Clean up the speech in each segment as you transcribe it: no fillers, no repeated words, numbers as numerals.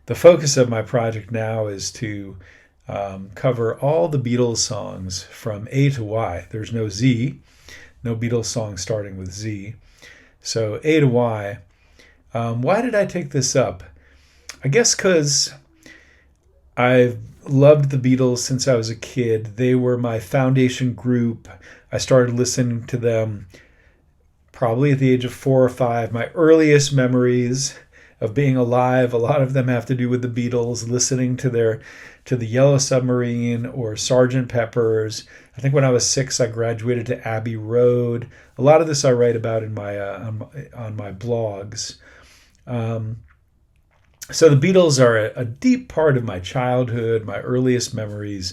the focus of my project now is to cover all the Beatles songs from A to Y. There's no Z, no Beatles song starting with Z. So A to Y. Why did I take this up? I guess because I've loved the Beatles since I was a kid. They were my foundation group. I started listening to them probably at the age of 4 or 5. My earliest memories of being alive, a lot of them have to do with the Beatles, listening to the Yellow Submarine or Sergeant Pepper's. I think when I was 6, I graduated to Abbey Road. A lot of this I write about in my on my blogs. So the Beatles are a deep part of my childhood, my earliest memories.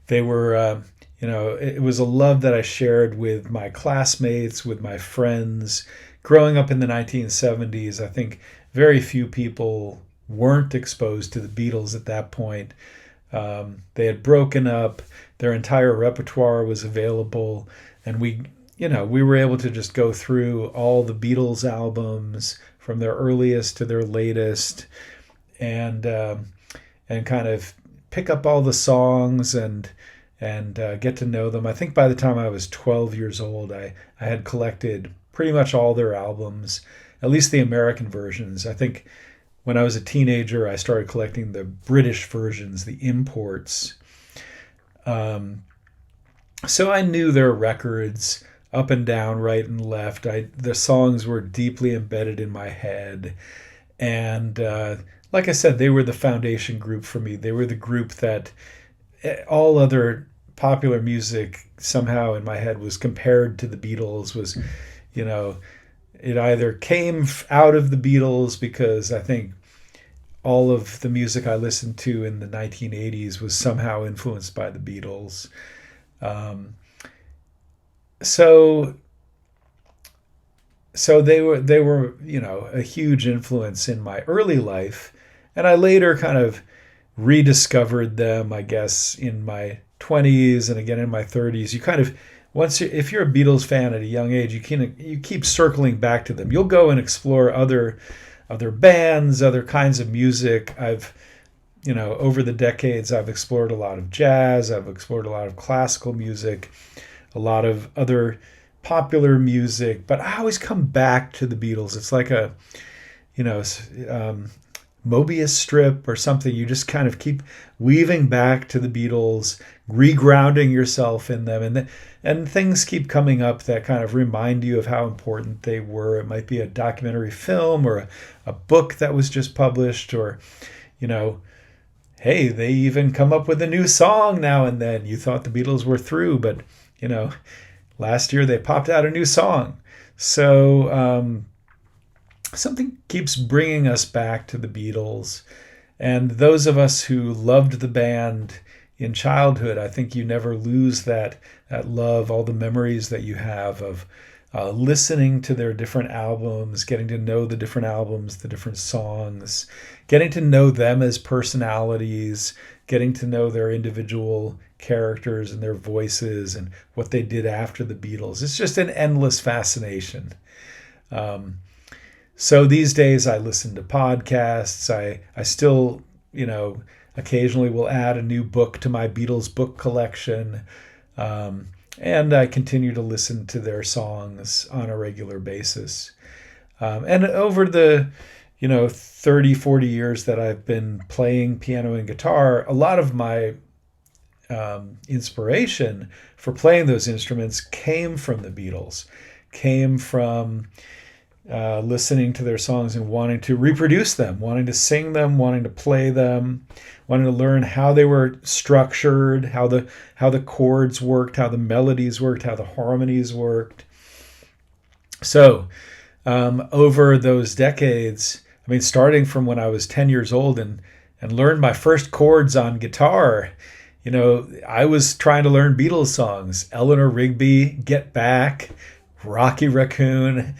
They were, it was a love that I shared with my classmates, with my friends. Growing up in the 1970s, I think very few people weren't exposed to the Beatles at that point. They had broken up, their entire repertoire was available, and we were able to just go through all the Beatles albums from their earliest to their latest, and kind of pick up all the songs and get to know them. I think by the time I was 12 years old, I had collected pretty much all their albums, at least the American versions. I think when I was a teenager, I started collecting the British versions, the imports. So I knew their records up and down, right and left. The songs were deeply embedded in my head. And like I said, they were the foundation group for me. They were the group that all other popular music somehow in my head was compared to the Beatles, was, it either came out of the Beatles, because I think all of the music I listened to in the 1980s was somehow influenced by the Beatles. So they were a huge influence in my early life, and I later kind of rediscovered them, I guess, in my 20s and again in my 30s. You kind of, if you're a Beatles fan at a young age, you keep circling back to them. You'll go and explore other bands, other kinds of music. Over the decades, I've explored a lot of jazz, I've explored a lot of classical music, a lot of other popular music, but I always come back to the Beatles. It's like a, Mobius strip or something. You just kind of keep weaving back to the Beatles, regrounding yourself in them, and things keep coming up that kind of remind you of how important they were. It might be a documentary film or a book that was just published, or, hey, they even come up with a new song now and then. You thought the Beatles were through, but, last year they popped out a new song. So something keeps bringing us back to the Beatles. And those of us who loved the band in childhood, I think you never lose that love, all the memories that you have of listening to their different albums, getting to know the different albums, the different songs, getting to know them as personalities, getting to know their individual characters and their voices and what they did after the Beatles. It's just an endless fascination. So these days I listen to podcasts. I still, occasionally will add a new book to my Beatles book collection. And I continue to listen to their songs on a regular basis. And over the, 30, 40 years that I've been playing piano and guitar, a lot of my inspiration for playing those instruments came from the Beatles, came from listening to their songs and wanting to reproduce them, wanting to sing them, wanting to play them, wanting to learn how they were structured, how the chords worked, how the melodies worked, how the harmonies worked. So over those decades, starting from when I was 10 years old and learned my first chords on guitar, I was trying to learn Beatles songs, Eleanor Rigby, Get Back, Rocky Raccoon,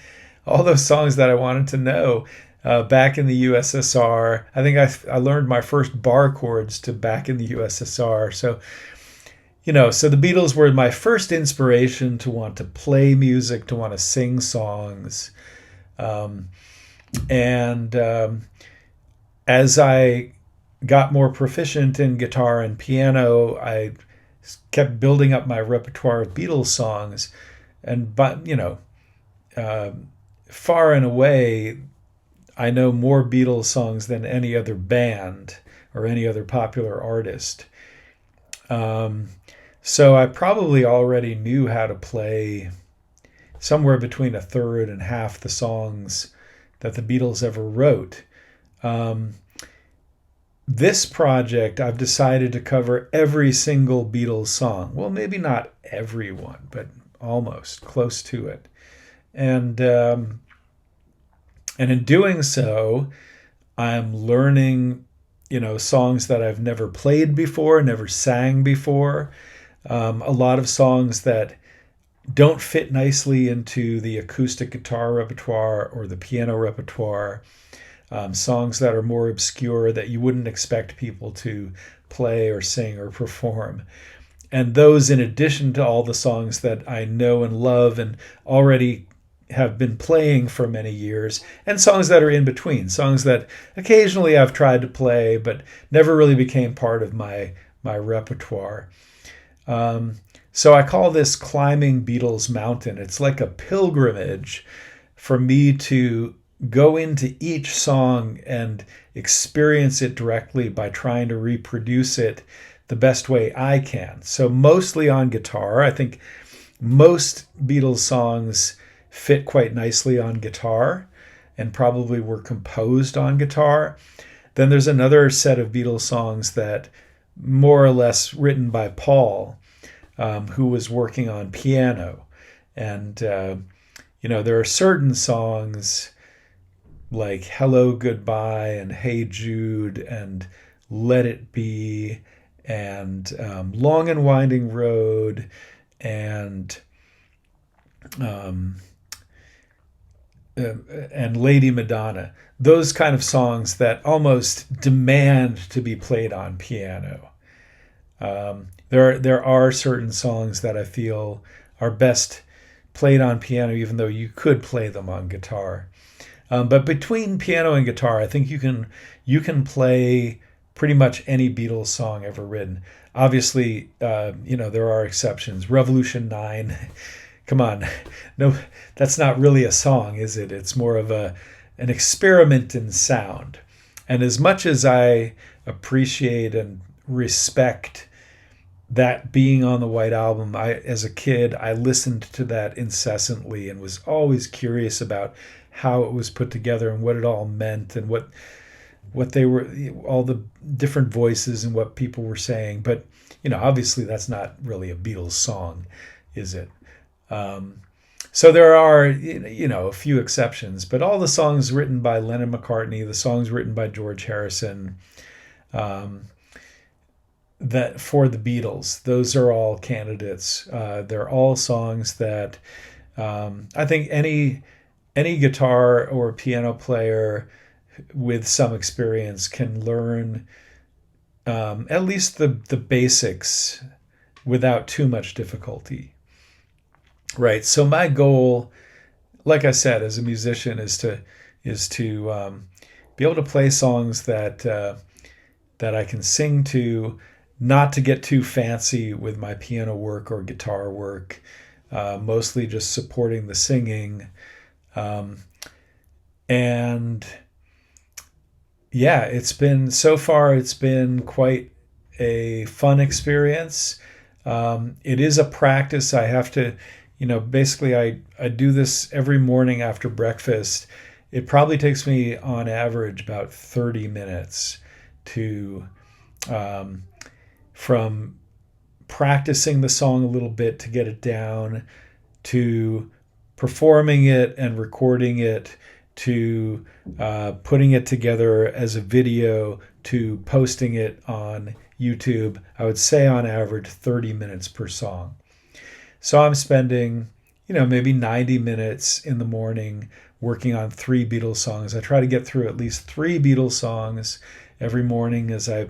all those songs that I wanted to know. Back in the USSR, I think I learned my first bar chords to Back in the USSR. So, so the Beatles were my first inspiration to want to play music, to want to sing songs. And as I got more proficient in guitar and piano, I kept building up my repertoire of Beatles songs. And, but, uh, far and away, I know more Beatles songs than any other band or any other popular artist. Um, so I probably already knew how to play somewhere between a third and half the songs that the Beatles ever wrote. Um, this project, I've decided to cover every single Beatles song. Well, maybe not every one, but almost close to it. And in doing so, I'm learning, songs that I've never played before, never sang before. A lot of songs that don't fit nicely into the acoustic guitar repertoire or the piano repertoire. Songs that are more obscure that you wouldn't expect people to play or sing or perform. And those, in addition to all the songs that I know and love and already have been playing for many years, and songs that are in between, songs that occasionally I've tried to play but never really became part of my repertoire. So I call this climbing Beatles Mountain. It's like a pilgrimage for me to go into each song and experience it directly by trying to reproduce it the best way I can. So mostly on guitar. I think most Beatles songs fit quite nicely on guitar and probably were composed on guitar. Then there's another set of Beatles songs that more or less written by Paul, who was working on piano. And, there are certain songs like Hello, Goodbye, and Hey Jude, and Let It Be, and Long and Winding Road, and Lady Madonna. Those kind of songs that almost demand to be played on piano. There are certain songs that I feel are best played on piano, even though you could play them on guitar. But between piano and guitar, I think you can play pretty much any Beatles song ever written. Obviously, there are exceptions. Revolution 9, come on, no, that's not really a song, is it? It's more of an experiment in sound. And as much as I appreciate and respect that being on the White Album, as a kid, I listened to that incessantly and was always curious about how it was put together and what it all meant and what they were, all the different voices and what people were saying. But, obviously that's not really a Beatles song, is it? So there are, a few exceptions, but all the songs written by Lennon-McCartney, the songs written by George Harrison, that for the Beatles, those are all candidates. They're all songs that I think any guitar or piano player with some experience can learn at least the basics without too much difficulty. Right. So my goal, like I said, as a musician, is to be able to play songs that I can sing to, not to get too fancy with my piano work or guitar work, mostly just supporting the singing. And yeah, it's been quite a fun experience. It is a practice. I have to, basically I do this every morning after breakfast. It probably takes me on average about 30 minutes to, from practicing the song a little bit to get it down, to performing it and recording it, to putting it together as a video, to posting it on YouTube. I would say on average 30 minutes per song. So I'm spending, maybe 90 minutes in the morning working on 3 Beatles songs. I try to get through at least 3 Beatles songs every morning as I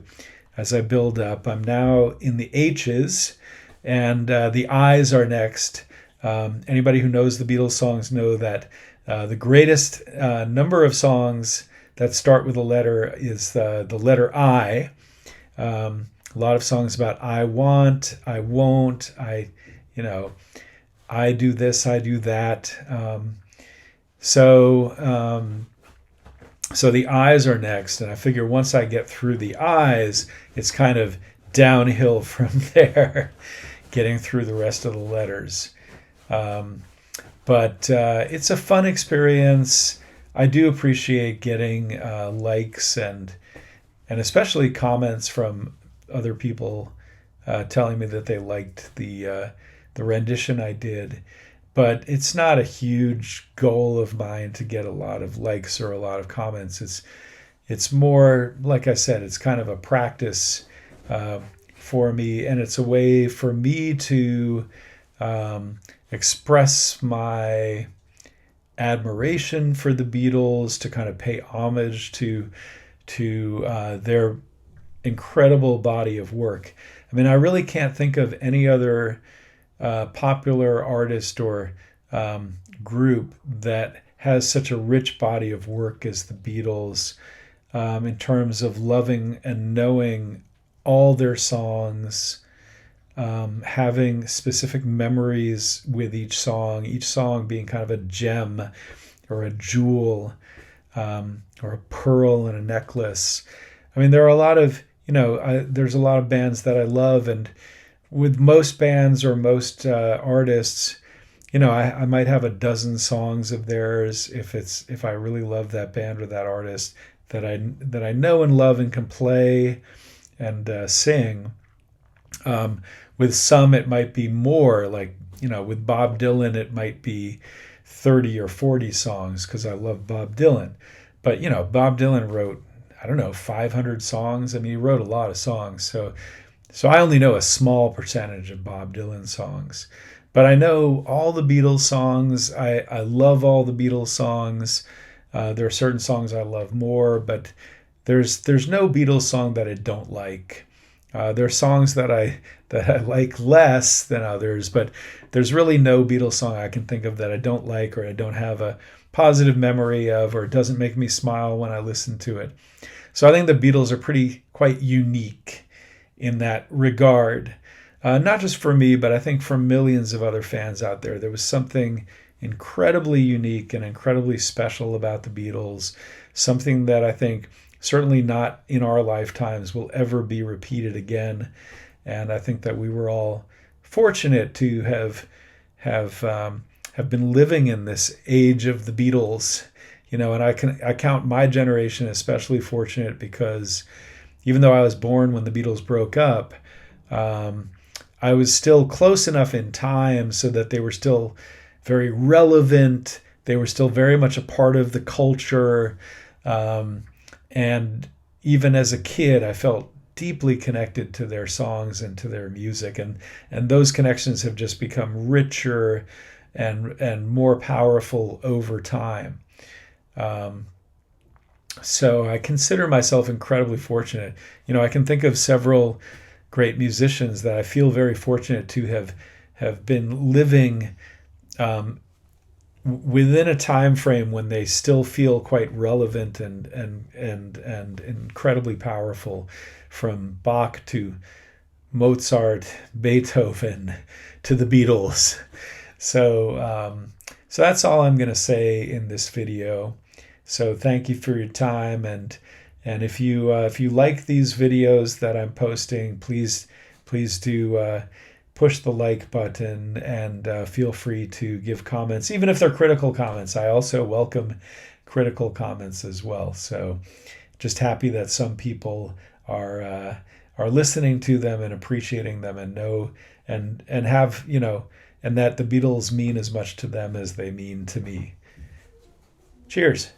build up. I'm now in the H's, and the I's are next. Anybody who knows the Beatles songs know that the greatest number of songs that start with a letter is the letter I. A lot of songs about I want, I won't, you know, I do this, I do that. So the I's are next, and I figure once I get through the I's, it's kind of downhill from there, getting through the rest of the letters. But it's a fun experience. I do appreciate getting likes and especially comments from other people telling me that they liked the rendition I did. But it's not a huge goal of mine to get a lot of likes or a lot of comments. It's more, like I said, it's kind of a practice for me, and it's a way for me to express my admiration for the Beatles, to kind of pay homage to their incredible body of work. I mean, I really can't think of any other popular artist or group that has such a rich body of work as the Beatles, in terms of loving and knowing all their songs, having specific memories with each song being kind of a gem or a jewel, or a pearl in a necklace. I mean, there are a lot of, there's a lot of bands that I love, and with most bands or most artists, I might have a dozen songs of theirs if I really love that band or that artist that I know and love and can play and sing. With some, it might be more, like, with Bob Dylan, it might be 30 or 40 songs because I love Bob Dylan. But, Bob Dylan wrote, I don't know, 500 songs. I mean, he wrote a lot of songs. So I only know a small percentage of Bob Dylan songs. But I know all the Beatles songs. I love all the Beatles songs. There are certain songs I love more, but there's no Beatles song that I don't like. There are songs that I like less than others, but there's really no Beatles song I can think of that I don't like, or I don't have a positive memory of, or it doesn't make me smile when I listen to it. So I think the Beatles are quite unique in that regard. Not just for me, but I think for millions of other fans out there. There was something incredibly unique and incredibly special about the Beatles, something that I think certainly not in our lifetimes will ever be repeated again. And I think that we were all fortunate to have been living in this age of the Beatles, and I count my generation especially fortunate because even though I was born when the Beatles broke up, I was still close enough in time so that they were still very relevant. They were still very much a part of the culture. And even as a kid, I felt deeply connected to their songs and to their music. And those connections have just become richer and more powerful over time. So I consider myself incredibly fortunate. I can think of several great musicians that I feel very fortunate to have been living within a time frame when they still feel quite relevant and incredibly powerful, from Bach to Mozart, Beethoven to the Beatles. So that's all I'm going to say in this video. So thank you for your time, and if you like these videos that I'm posting, please do push the like button, and feel free to give comments, even if they're critical comments. I also welcome critical comments as well. So just happy that some people are listening to them and appreciating them, and know and have and that the Beatles mean as much to them as they mean to me. Cheers.